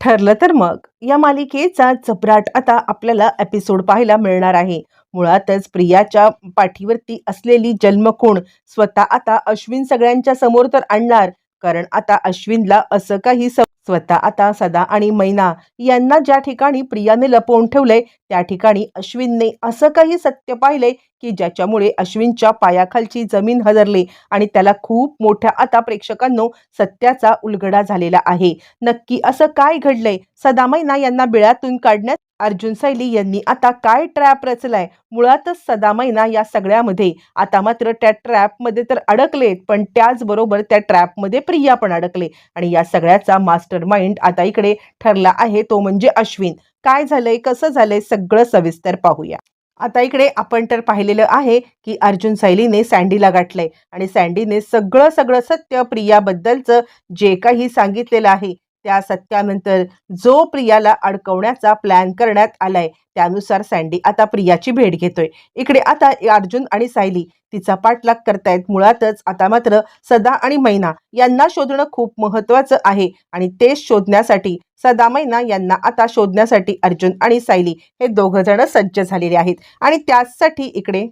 ठरलं तर मग या मालिकेचा चपराट आता आपल्याला एपिसोड पाहायला मिळणार आहे. मुळातच प्रियाच्या पाठीवरती असलेली जन्मखूण स्वतः आता अश्विन सगळ्यांच्या समोर तर आणणार. कारण आता अश्विनला असं काही स्वतः आता सदा आणि मैना यांना ज्या ठिकाणी प्रियाने लपवून ठेवलंय त्या ठिकाणी अश्विनने असं काही सत्य पाहिलंय की ज्याच्यामुळे अश्विनच्या पायाखालची जमीन हदरली आणि त्याला खूप मोठ्या आता प्रेक्षकांनो सत्याचा उलगडा झालेला आहे. नक्की असं काय घडलंय? सदामैना यांना बिळातून काढण्यात अर्जुन सैली यांनी आता काय ट्रॅप रचलाय? मुळातच सदामैना या सगळ्यामध्ये आता मात्र त्या ट्रॅपमध्ये तर अडकलेत, पण त्याचबरोबर त्या ट्रॅपमध्ये प्रिया पण अडकले आणि या सगळ्याचा मास्टर माइंड आता इकडे ठरला आहे, तो म्हणजे अश्विन. काय झालंय, कसं झालंय, सगळं सविस्तर पाहूया. आता इकडे आपण तर पाहिलेलं आहे की अर्जुन सैलीने सँडीला गाठलंय आणि सँडीने सगळं सगळं सत्य प्रियाबद्दलचं जे काही सांगितलेलं आहे त्या सत्यानंतर जो प्रियाला अडकवण्याचा प्लॅन करण्यात आलाय त्यानुसार सँडी आता प्रियाची भेट घेतोय. इकडे आता अर्जुन आणि सायली तिचा पाठलाग करतायत. मुळातच आता मात्र सदा आणि मैना यांना शोधणं खूप महत्वाचं आहे आणि ते शोधण्यासाठी सदा मैना यांना आता शोधण्यासाठी अर्जुन आणि सायली हे दोघं जण सज्ज झालेले आहेत आणि त्याचसाठी इकडे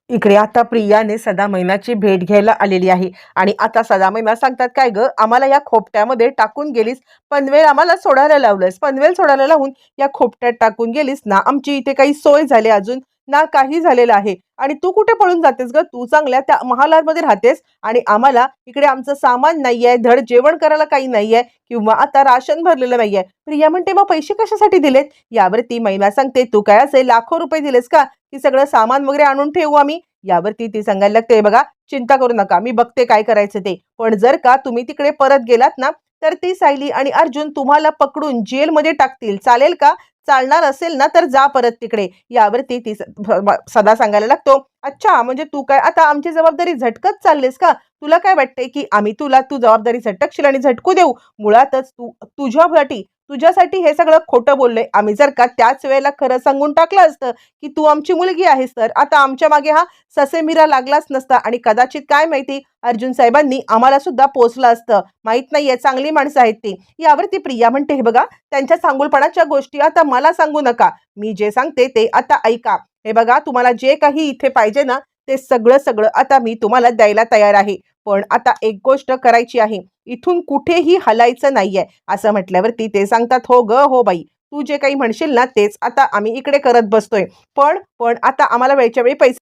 इकडे आता प्रियाने सदा मैनाची भेट घ्यायला आलेली आहे आणि आता सदा मैना सांगतात, काय ग, आम्हाला या खोपट्यामध्ये टाकून गेलीस, पनवेल आम्हाला सोडायला लावलंस, पनवेल सोडायला लावून या खोपट्यात टाकून गेलीस ना, आमची इथे काही सोय झाली अजून ना काही झालेलं आहे आणि तू कुठे पळून जातेस ग, तू चांगल्या त्या महालामध्ये राहतेस आणि आम्हाला इकडे आमचं सामान नाहीये, धड जेवण करायला काही नाहीये किंवा आता राशन भरलेलं नाहीये. प्रिया म्हणते, मग पैसे कशासाठी दिलेत? यावरती मैना सांगते, तू काय असे लाखो रुपये दिलेस का की सगळं सामान वगैरे आणून ठेवू आम्ही? यावरती ती सांगायला लागते, बघा, चिंता करू नका, मी बघते काय करायचं ते, पण जर का तुम्ही तिकडे परत गेलात ना तर ती सायली आणि अर्जुन तुम्हाला पकडून जेलमध्ये टाकतील, चालेल का? चालणार असेल ना तर जा परत तिकडे. यावरती ती सदा सांगायला लागतो, अच्छा, म्हणजे तू काय आता आमची जबाबदारी झटकत चाललीस का? तुला काय वाटते की आम्ही तुला तू जबाबदारी झटकशील आणि झटकू देऊ? मुळातच तुझ्यासाठी हे सगळं खोटं बोललंय आम्ही. जर का त्याच वेळेला खरं सांगून टाकलं असतं की तू आमची मुलगी आहेस तर आता आमच्या मागे हा ससेमिरा लागलाच नसता आणि कदाचित काय माहिती अर्जुन साहेबांनी आम्हाला सुद्धा पोचलं असतं. माहित नाहीये, चांगली माणसं आहेत ती. यावरती प्रिया म्हणते, हे बघा, त्यांच्या सांगुलपणाच्या गोष्टी आता मला सांगू नका, मी जे सांगते ते आता ऐका. हे बघा, तुम्हाला जे काही इथे पाहिजे ना ते सगळं सगळं आता मी तुम्हाला द्यायला तयार आहे, पण आता एक गोष्ट करायची आहे, इथून कुठेही हलायचं नाहीये. असं म्हटल्यावरती ते सांगतात, हो ग, हो बाई, तू जे काही म्हणशील ना तेच आता आम्ही इकडे करत बसतोय, पण पण आता आम्हाला वेळच्या वेळी पैसे.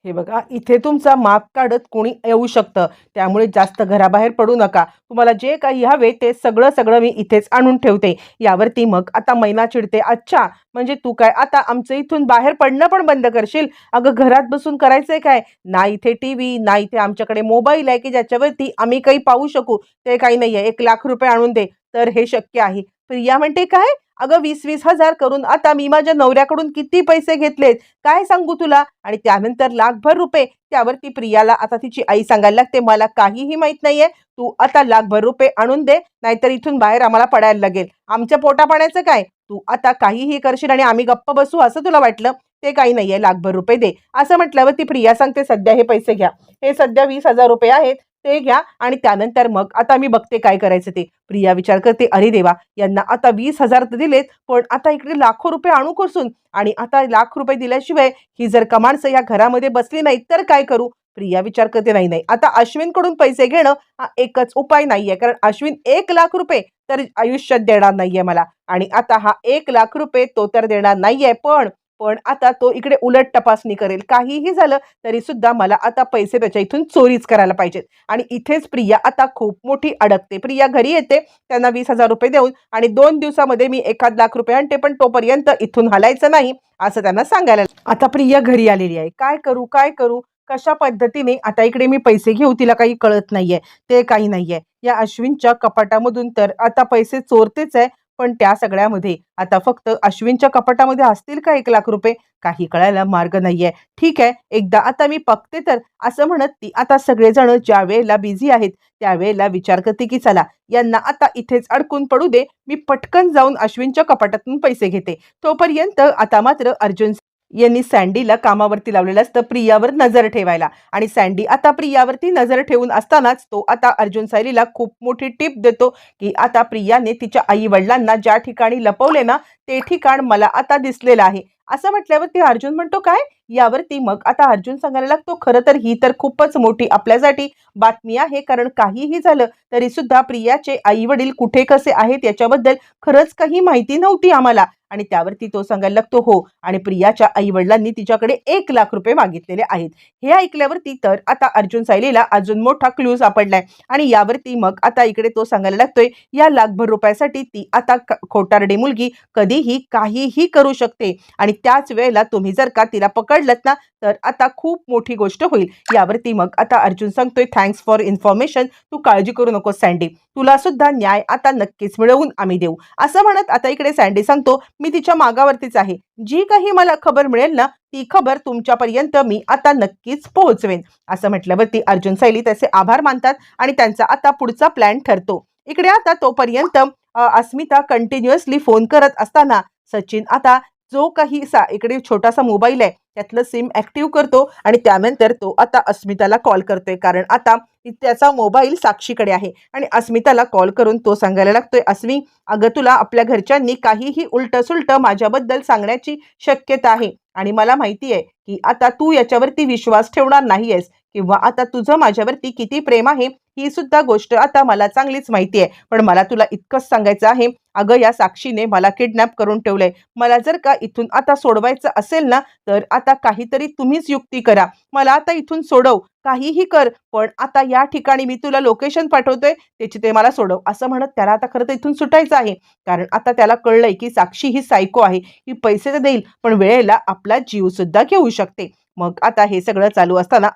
हे बघा, इथे तुमचा माग काढत कोणी येऊ शकतं, त्यामुळे जास्त घराबाहेर पडू नका. तुम्हाला जे काही हवे ते सगळं सगळं मी इथेच आणून ठेवते. यावरती मग आता मैना चिडते, अच्छा, म्हणजे तू काय आता आमचं इथून बाहेर पडणं पण बंद करशील? अगं, घरात बसून करायचंय काय? ना इथे टीव्ही, ना इथे आमच्याकडे मोबाईल आहे की ज्याच्यावरती आम्ही काही पाहू शकू, ते काही नाहीये. 1,00,000 रुपये आणून दे तर हे शक्य आहे. प्रिया म्हणते, काय? अगं, 20-20 हजार करून आता मी माझ्या नवऱ्याकडून किती पैसे घेतलेत काय सांगू तुला? आणि त्यानंतर 1,00,000 रुपये. त्यावरती प्रियाला आता तिची आई सांगायला लागते, मला काहीही माहित नाहीये, तू आता 1,00,000 रुपये आणून दे, नाहीतर इथून बाहेर आम्हाला पडायला लागेल. आमच्या पोटापाण्याचं काय? तू आता काहीही करशील आणि आम्ही गप्प बसू असं तुला वाटलं? ते काही नाहीये, 1,00,000 रुपये दे. असं म्हटल्यावर ती प्रिया सांगते, सध्या हे पैसे घ्या, हे सध्या 20,000 रुपये आहेत, ते घ्या आणि त्यानंतर मग आता मी बघते काय करायचं ते. प्रिया विचार करते, अरे देवा, यांना आता 20,000 तर दिलेत, पण आता इकडे लाखो रुपये आणू कसून? आणि आता 1,00,000 रुपये दिल्याशिवाय ही जर का माणसं या घरामध्ये बसली नाहीत तर काय करू? प्रिया विचार करते, नाही नाही, आता अश्विनकडून पैसे घेणं हा एकच उपाय नाहीये, कारण अश्विन 1,00,000 रुपये तर आयुष्यात देणार नाहीये मला आणि आता हा 1,00,000 रुपये तो तर देणार नाहीये, पण पण आता तो इकडे उलट तपासणी करेल. काहीही झालं तरी सुद्धा मला आता पैसे त्याच्या इथून चोरीच करायला पाहिजेत आणि इथेच प्रिया आता खूप मोठी अडकते. प्रिया घरी येते त्यांना 20,000 रुपये देऊन आणि 2 दिवसामध्ये मी 1,00,000 रुपये आणते, पण तोपर्यंत इथून हलायचं नाही असं त्यांना सांगायला. आता प्रिया घरी आलेली आहे. काय करू, काय करू, कशा पद्धतीने आता इकडे मी पैसे घेऊ, तिला काही कळत नाहीये. ते काही नाहीये, या अश्विनच्या कपाटामधून तर आता पैसे चोरतेच आहे, पण त्या सगळ्यामध्ये आता फक्त अश्विनच्या कपाटामध्ये असतील का 1,00,000 रुपये? काही कळायला मार्ग नाहीये. ठीक आहे, एकदा आता मी बघते तर, असं म्हणत ती आता सगळेजण ज्या वेळेला बिझी आहेत त्यावेळेला विचार करते की चला, यांना आता इथेच अडकून पडू दे, मी पटकन जाऊन अश्विनच्या कपाटातून पैसे घेते. तोपर्यंत आता मात्र अर्जुन यांनी सँडीला कामावरती लावलेलं असतं प्रियावर नजर ठेवायला आणि सँडी आता प्रियावरती नजर ठेवून असतानाच तो आता अर्जुन सायलीला खूप मोठी टिप देतो की आता प्रियाने तिच्या आई वडिलांना ज्या ठिकाणी लपवले ना ते ठिकाण मला आता दिसलेलं आहे असं म्हटल्यावरती अर्जुन म्हणतो काय यावरती मग आता अर्जुन सांगायला लागतो खरं तर ही तर खूपच मोठी आपल्यासाठी बातमी आहे कारण काहीही झालं तरी सुद्धा प्रियाचे आई वडील कुठे कसे आहेत याच्याबद्दल खरंच काही माहिती नव्हती आम्हाला आणि त्यावरती तो सांगायला लागतो हो आणि प्रियाच्या आई वडिलांनी तिच्याकडे 1 लाख रुपये मागितलेले आहेत हे ऐकल्यावरती तर आता अर्जुन सायलीला अजून मोठा क्लू सापडलाय आणि यावरती मग आता इकडे तो सांगायला लागतोय या लाखभर रुपयासाठी ती आता खोटारडी मुलगी कधीही काहीही करू शकते आणि त्याच वेळेला तुम्ही जर का तिला पकडलत ना तर आता खूप मोठी गोष्ट होईल यावरती मग आता अर्जुन सांगतोय थँक्स फॉर इन्फॉर्मेशन तू काळजी करू नको सँडी तुला सुद्धा न्याय आता नक्कीच मिळवून आम्ही देऊ असं म्हणत आता इकडे सँडी सांगतो मी तिच्या मागावरतीच आहे जी काही मला खबर मिळेल ना ती खबर तुमच्यापर्यंत मी आता नक्कीच पोहोचवेन असं म्हटल्यावरती अर्जुन सायली त्याचे आभार मानतात आणि त्यांचा आता पुढचा प्लॅन ठरतो इकडे आता तोपर्यंत अस्मिता कंटिन्युअसली फोन करत असताना सचिन आता जो काही इकडे छोटासा मोबाईल आहे त्यातलं सिम ऍक्टिव्ह करतो आणि त्यानंतर तो आता अस्मिताला कॉल करतोय कारण आता त्याचा मोबाईल साक्षीकडे आहे आणि अस्मिताला कॉल करून तो सांगायला लागतोय अस्मी अगं तुला आपल्या घरच्यांनी काहीही उलट सुलट माझ्याबद्दल सांगण्याची शक्यता आहे आणि मला माहिती आहे की आता तू याच्यावरती विश्वास ठेवणार नाहीयेस किंवा आता तुझं माझ्यावरती किती प्रेम आहे ही सुद्धा गोष्ट आता मला चांगलीच माहिती आहे पण मला तुला इतकंच सांगायचं आहे अगं या साक्षीने मला किडनॅप करून ठेवलंय मला जर का इथून आता सोडवायचं असेल ना तर आता काहीतरी तुम्हीच युक्ती करा मला आता इथून सोडव काहीही कर पण आता या ठिकाणी मी तुला लोकेशन पाठवतोय त्याची ते मला सोडव असं म्हणत त्याला आता खरं तर इथून सुटायचं आहे कारण आता त्याला कळलंय की साक्षी ही सायको आहे ही पैसे तर देईल पण वेळेला आपला जीव सुद्धा घेऊ शकते मग आता हे सगळं चालू असताना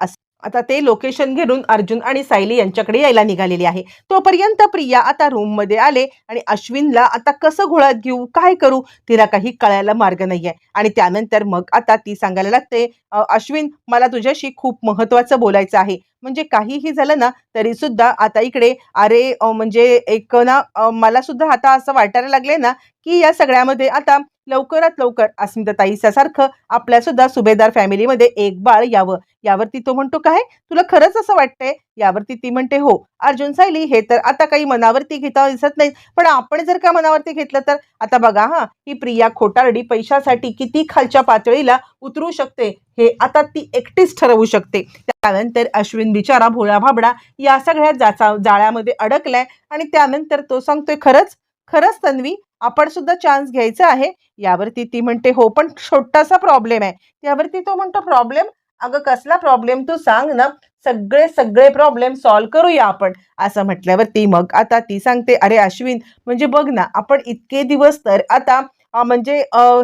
आता ते लोकेशन घेऊन अर्जुन आणि सायली यांच्याकडे यायला निघालेली आहे तोपर्यंत प्रिया आता रूम मध्ये आले आणि अश्विनला आता कसं घोळात घेऊ काय करू तिला काही कळायला मार्ग नाहीये आणि त्यानंतर मग आता ती सांगायला लागते अश्विन मला तुझ्याशी खूप महत्वाचं बोलायचं आहे म्हणजे काहीही झालं ना तरी सुद्धा आता इकडे अरे म्हणजे एक ना मला सुद्धा आता असं वाटायला लागले ना की या सगळ्यामध्ये आता लवकरात लवकर अस्मिताताईसारखं आपल्या सुद्धा सुभेदार फॅमिलीमध्ये एक बाळ यावं यावरती तो म्हणतो काय तुला खरंच असं वाटतंय यावरती ती म्हणते हो अर्जुन सायली हे तर आता काही मनावरती घेता दिसत नाही पण आपण जर का मनावरती घेतलं तर आता बघा हा ही प्रिया खोटारडी पैशासाठी किती खालच्या पातळीला उतरू शकते हे आता ती एकटीच ठरवू शकते त्यानंतर अश्विन बिचारा भोळा भाबडा या सगळ्या जाळ्यामध्ये अडकलाय आणि त्यानंतर तो सांगतोय खरंच खरंच तन्वी आपण सुद्धा चान्स घ्यायचा आहे यावरती ती म्हणते हो पण छोटासा प्रॉब्लेम आहे त्यावरती तो म्हणतो प्रॉब्लेम अगं कसला प्रॉब्लेम तू सांग ना सगळे सगळे प्रॉब्लेम सॉल्व्ह करूया आपण असं म्हटल्यावरती मग आता ती सांगते अरे अश्विन म्हणजे बघ ना आपण इतके दिवस तर आता म्हणजे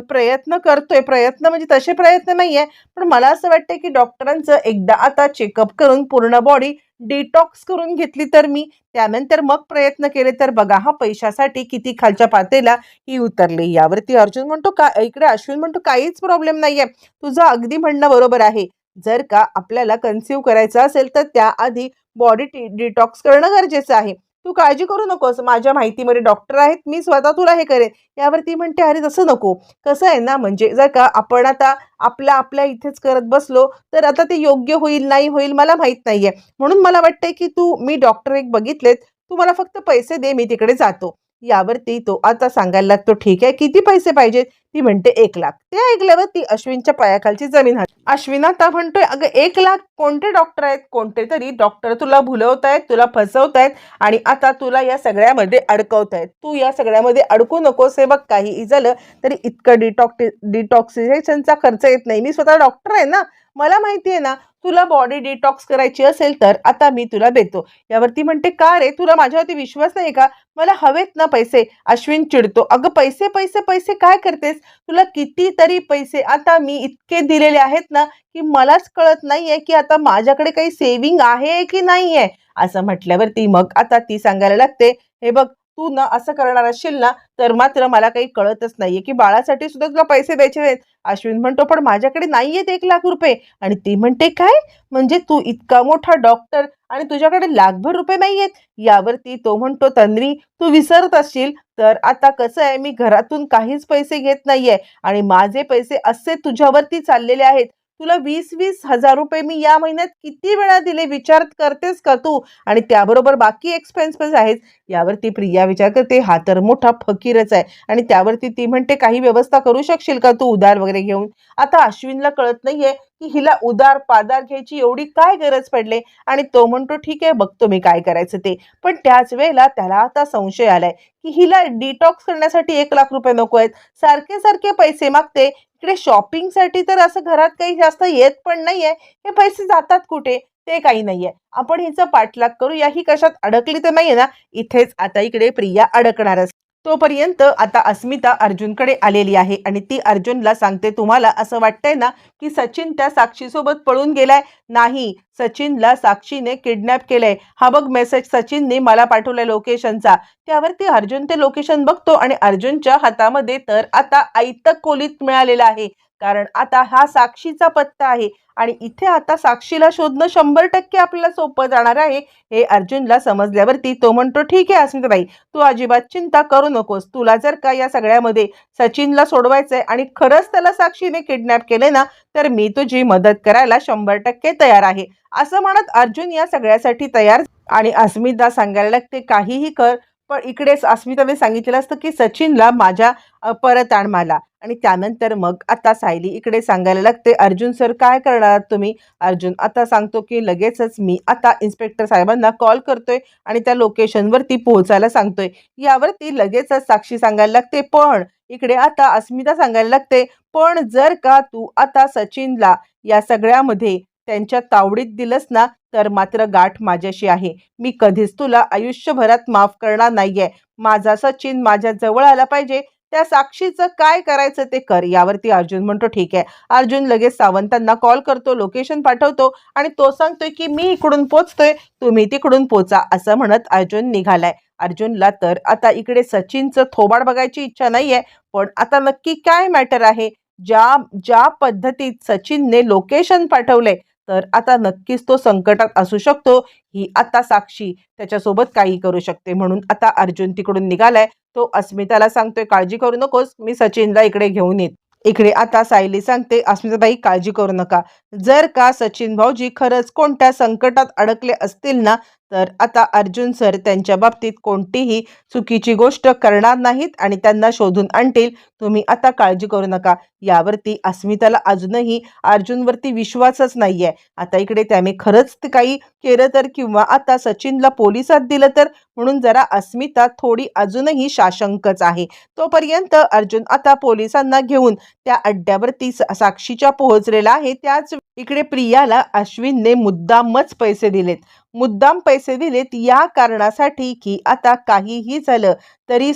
प्रयत्न करतोय प्रयत्न म्हणजे तसे प्रयत्न नाहीये पण मला असं वाटतंय की डॉक्टरांचं एकदा आता चेकअप करून पूर्ण बॉडी डिटॉक्स करून घेतली तर मी त्यानंतर मग प्रयत्न केले तर बघा हा पैशासाठी किती खालच्या पातळीला ही उतरली यावरती अर्जुन म्हणतो का इकडे अश्विन म्हणतो काहीच प्रॉब्लेम नाहीये तुझं अगदी म्हणणं बरोबर आहे जर का आपल्याला कन्सिव्ह करायचं असेल तर त्याआधी बॉडी डिटॉक्स करणं गरजेचं आहे तू काळजी करू नकोस माझ्या माहितीमध्ये डॉक्टर आहेत मी स्वतः तुला हे करेन यावरती म्हणते अरे तसं नको कसं आहे ना म्हणजे जर का आपण आता आपल्या इथेच करत बसलो तर आता ते योग्य होईल नाही होईल मला माहित नाहीये म्हणून मला वाटतंय की मी डॉक्टर एक बघितलेत तू मला फक्त पैसे दे मी तिकडे जातो यावरती तो आता सांगायला लागतो ठीक आहे किती पैसे पाहिजे ती म्हणते 1 लाख ते ऐकल्यावर ती अश्विनच्या पायाखालची जमीन अश्विन आता म्हणतोय अगं 1 लाख कोणते डॉक्टर आहेत कोणते तरी डॉक्टर तुला भुलवतायत तुला फसवतायत आणि आता तुला या सगळ्यामध्ये अडकवतायत तू या सगळ्यामध्ये अडकू नकोस हे बघ काही झालं तरी इतकं डिटॉक्सिफिकेशनचा खर्च येत नाही मी स्वतः डॉक्टर आहे ना मला माहिती आहे ना तुला बॉडी डिटॉक्स करायची असेल तर आता मी तुला देतो यावरती म्हणते का रे तुला माझ्यावरती विश्वास नाही का मला हवेत ना पैसे अश्विन चिडतो अगं पैसे पैसे पैसे काय करतेस तुला कितीतरी पैसे आता मी इतके दिलेले आहेत ना की मलाच कळत नाहीये की आता माझ्याकडे काही सेव्हिंग आहे की नाहीये असं म्हटल्यावरती मग आता ती सांगायला लागते हे बघ तू ना असं करणार असशील ना तर मात्र मला काही कळतच नाहीये की बाळासाठी सुद्धा तुला पैसे द्यायचे आहेत. अश्विन म्हणतो पण माझ्याकडे नाहीयेत 1,00,000 रुपये. आणि ती म्हणते काय? म्हणजे तू इतका मोठा डॉक्टर आणि तुझ्याकडे लाखभर रुपये नाहीयेत? यावरती तो म्हणतो तन्वी तू विसरत असशील तर आता कसं आहे मी घरातून काहीच पैसे घेत नाहीये आणि माझे पैसे असे तुझ्यावरती चाललेले आहेत. तुला 20-20 हजार रुपये मी या महिन्यात किती वेळा दिले विचार करतेस का तू? आणि त्याबरोबर बाकी एक्सपेन्सेस आहेत. यावरती प्रिया विचार करते हा तर मोठा फकीरच आहे आणि त्यावरती ती म्हणते काही व्यवस्था करू शकशील का तू उधार वगैरे घेऊन? आता अश्विनला कळत नाहीये की हिला उधार पाधार घ्यायची एवढी काय गरज पडले आणि तो म्हणतो ठीक आहे बघतो मी काय करायचं ते. पण त्याच वेळेला त्याला आता संशय आलाय की हिला डिटॉक्स करण्यासाठी 1,00,000 रुपये नको आहेत. सारखे सारखे पैसे मागते. इकडे शॉपिंगसाठी तर असं घरात काही जास्त येत पण नाहीये. हे पैसे जातात कुठे? ते काही नाहीये. आपण हिचं पाठलाग करूया. ही कशात अडकली तर नाहीये ना? इथेच आता इकडे प्रिया अडकणारच. तोपर्यंत आता अस्मिता अर्जुनकडे आलेली आहे आणि ती अर्जुनला सांगते तुम्हाला असं वाटतंय ना की सचिन त्या साक्षीसोबत पळून गेलाय? नाही, सचिनला साक्षीने किडनॅप केलंय. हा बघ मेसेज सचिनने मला पाठवलाय लोकेशनचा. त्यावरती अर्जुन ते लोकेशन बघतो आणि अर्जुनच्या हातामध्ये तर आता आयतं कोलीत मिळालेलं आहे. कारण आता हा साक्षीचा पत्ता आहे आणि इथे आता साक्षीला शोधणं 100% आपल्याला सोपं जाणार आहे. हे अर्जुनला समजल्यावरती तो म्हणतो ठीक आहे अस्मिताबाई तू अजिबात चिंता करू नकोस. तुला जर का या सगळ्यामध्ये सचिनला सोडवायचंय आणि खरंच त्याला साक्षीने किडनॅप केले ना तर मी तुझी मदत करायला 100% तयार आहे. असं म्हणत अर्जुन या सगळ्यासाठी तयार आणि अस्मिता सांगायला लागते काहीही कर पण इकडेच अस्मिताने सांगितलेलं असतं की सचिनला माझ्या परत आण मला. आणि त्यानंतर मग आता सायली इकडे सांगायला लागते अर्जुन सर काय करणार तुम्ही? अर्जुन आता सांगतो की लगेचच मी आता इन्स्पेक्टर साहेबांना कॉल करतोय आणि त्या लोकेशनवरती पोहोचायला सांगतोय. यावरती लगेचच साक्षी सांगायला लागते पण इकडे आता अस्मिता सांगायला लागते पण जर का तू आता सचिनला या सगळ्यामध्ये त्यांच्या तावडीत दिलंस ना तर मात्र गाठ माझ्याशी आहे. मी कधीच तुला आयुष्यभरात माफ करणार नाहीये. माझा सचिन माझ्या जवळ आला पाहिजे. त्या साक्षीचं काय करायचं ते कर. यावरती अर्जुन म्हणतो ठीक आहे. अर्जुन लगेच सावंतांना कॉल करतो, लोकेशन पाठवतो आणि तो सांगतोय की मी इकडून पोचतोय, तुम्ही तिकडून पोचा. असं म्हणत अर्जुन निघालाय. अर्जुनला तर आता इकडे सचिनचं थोबाड बघायची इच्छा नाहीये. पण आता नक्की काय मॅटर आहे? ज्या ज्या पद्धतीत सचिनने लोकेशन पाठवलंय तर आता नक्कीच तो संकटात असू शकतो. ही आता साक्षी त्याच्यासोबत काही करू शकते. म्हणून आता अर्जुन तिकडून निघालाय. तो अस्मिताला सांगतोय काळजी करू नकोस मी सचिनला इकडे घेऊन येत. इकडे आता सायली सांगते अस्मिताबाई काळजी करू नका. जर का सचिन भाऊजी खरंच कोणत्या संकटात अडकले असतील ना तर आता अर्जुन सर त्यांच्या बाबतीत कोणतीही चुकीची गोष्ट करणार नाहीत आणि त्यांना शोधून आणतील. तुम्ही आता काळजी करू नका. यावरती अस्मिताला अजूनही अर्जुनवरती विश्वासच नाहीये. आता इकडे त्याने खरंच ते काही केलं तर किंवा आता सचिनला पोलिसात दिलं तर म्हणून जरा अस्मिता थोडी अजूनही साशंकच आहे. तोपर्यंत अर्जुन आता पोलिसांना घेऊन त्या अड्ड्यावरती साक्षीच्या पोहोचलेला आहे. त्याच इकडे प्रियाला अश्विनने मुद्दामच पैसे दिलेत. मुद्दाम पैसे दिलेत या कारणासाठी की आता काहीही झालं तरी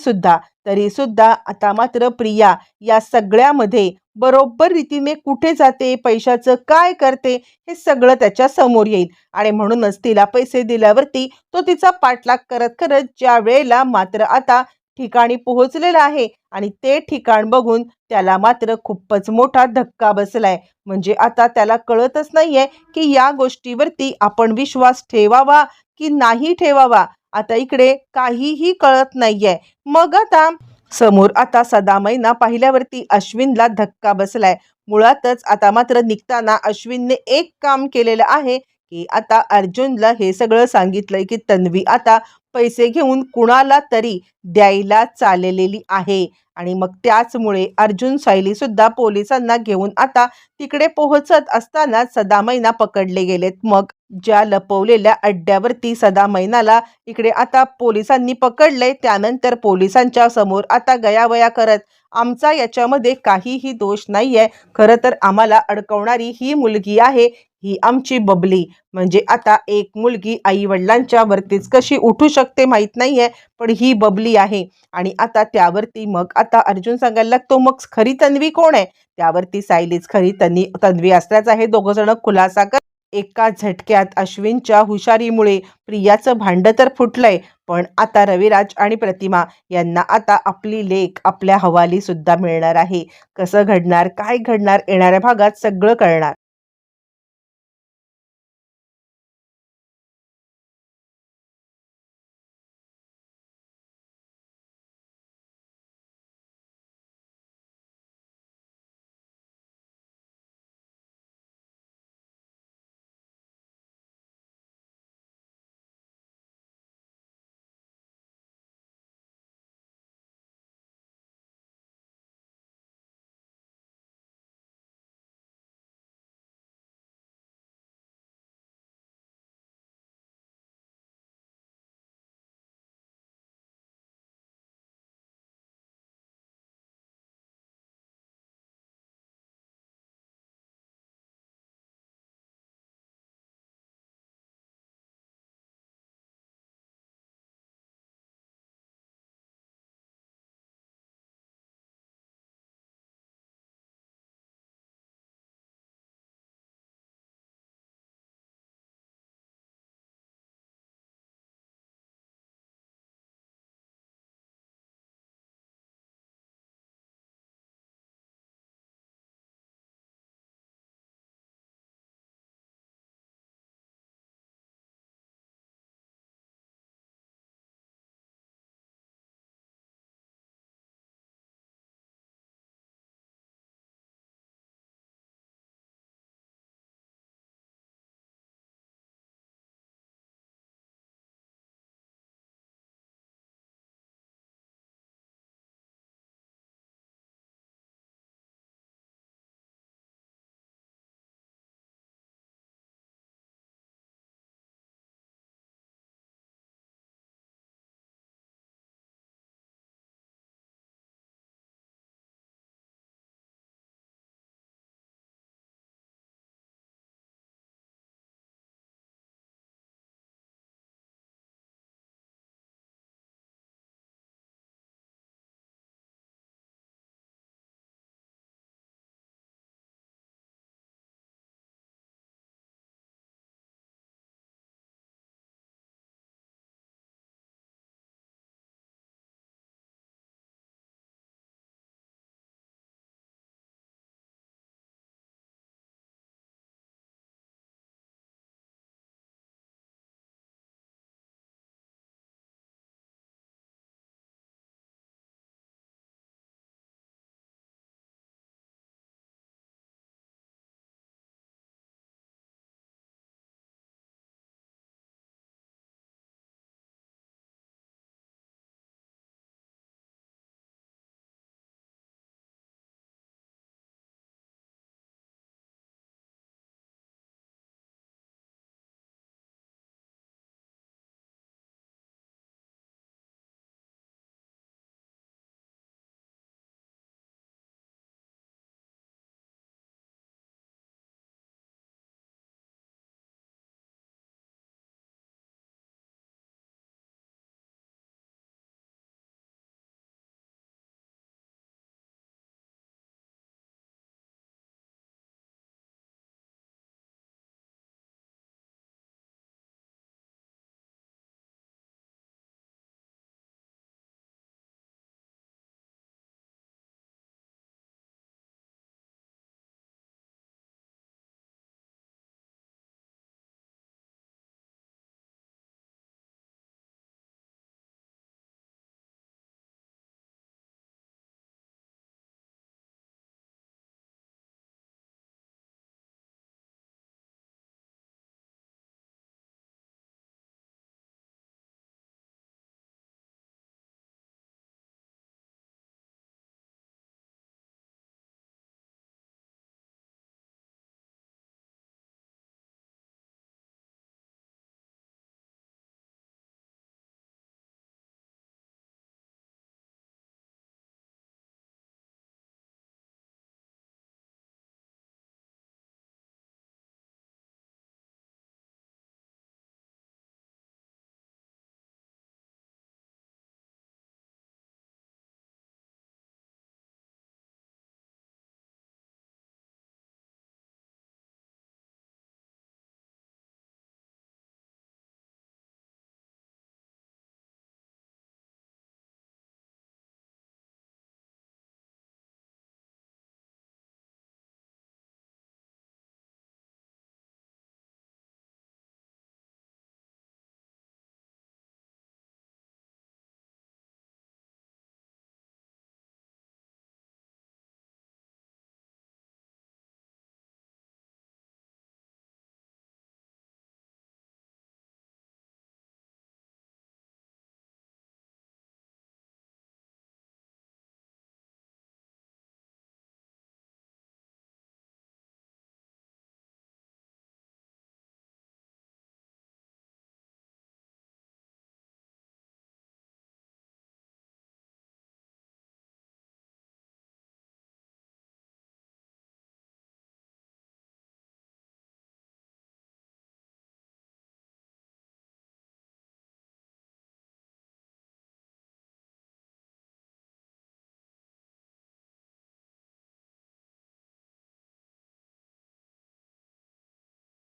सुद्धा आता मात्र प्रिया या सगळ्यामध्ये बरोबर रीतीने कुठे जाते, पैशाचं काय करते हे सगळं त्याच्या समोर येईल आणि म्हणूनच तिला पैसे दिल्यावरती तो तिचा पाठलाग करत करत ज्या वेळेला मात्र आता ठिकाणी पोहोचलेला आहे आणि ते ठिकाण बघून त्याला मात्र खूपच मोठा धक्का बसलाय. म्हणजे आता त्याला कळतच नाहीये की या गोष्टीवरती आपण विश्वास ठेवावा की नाही ठेवावा. आता इकडे काहीही कळत नाहीये. मग आता समोर आता सदामयना पाहिल्यावरती अश्विनला धक्का बसलाय. मुळातच आता मात्र निघताना अश्विनने एक काम केलेलं आहे की आता अर्जुनला हे सगळं सांगितलंय की तन्वी आता पैसे घेऊन कुणाला तरी द्यायला चाललेली आहे आणि मग त्याचमुळे अर्जुन सायली सुद्धा पोलिसांना घेऊन आता तिकडे पोहोचत असताना सदामयना पकडले गेलेत. मग ज्या लपवलेल्या अड्ड्यावरती सदामयनाला इकडे आता पोलिसांनी पकडलंय त्यानंतर पोलिसांच्या समोर आता गयावया करत आमचा याच्यामध्ये काहीही दोष नाहीये. खरं तर आम्हाला अडकवणारी ही मुलगी आहे, ही आमची बबली. म्हणजे आता एक मुलगी आई वडिलांच्या वरतीच कशी उठू शकते माहित नाहीये पण ही बबली आहे. आणि आता त्यावरती मग आता अर्जुन सांगायला लागतो मग खरी तन्वी कोण आहे? त्यावरती सायलीच खरी तन्वी असल्याचा हे दोघं जण खुलासा कर. एका झटक्यात अश्विनच्या हुशारीमुळे प्रियाचं भांडं तर फुटलंय, पण आता रविराज आणि प्रतिमा यांना आता आपली लेक आपल्या हवाली सुद्धा मिळणार आहे. कसं घडणार, काय घडणार, येणाऱ्या भागात सगळं कळणार.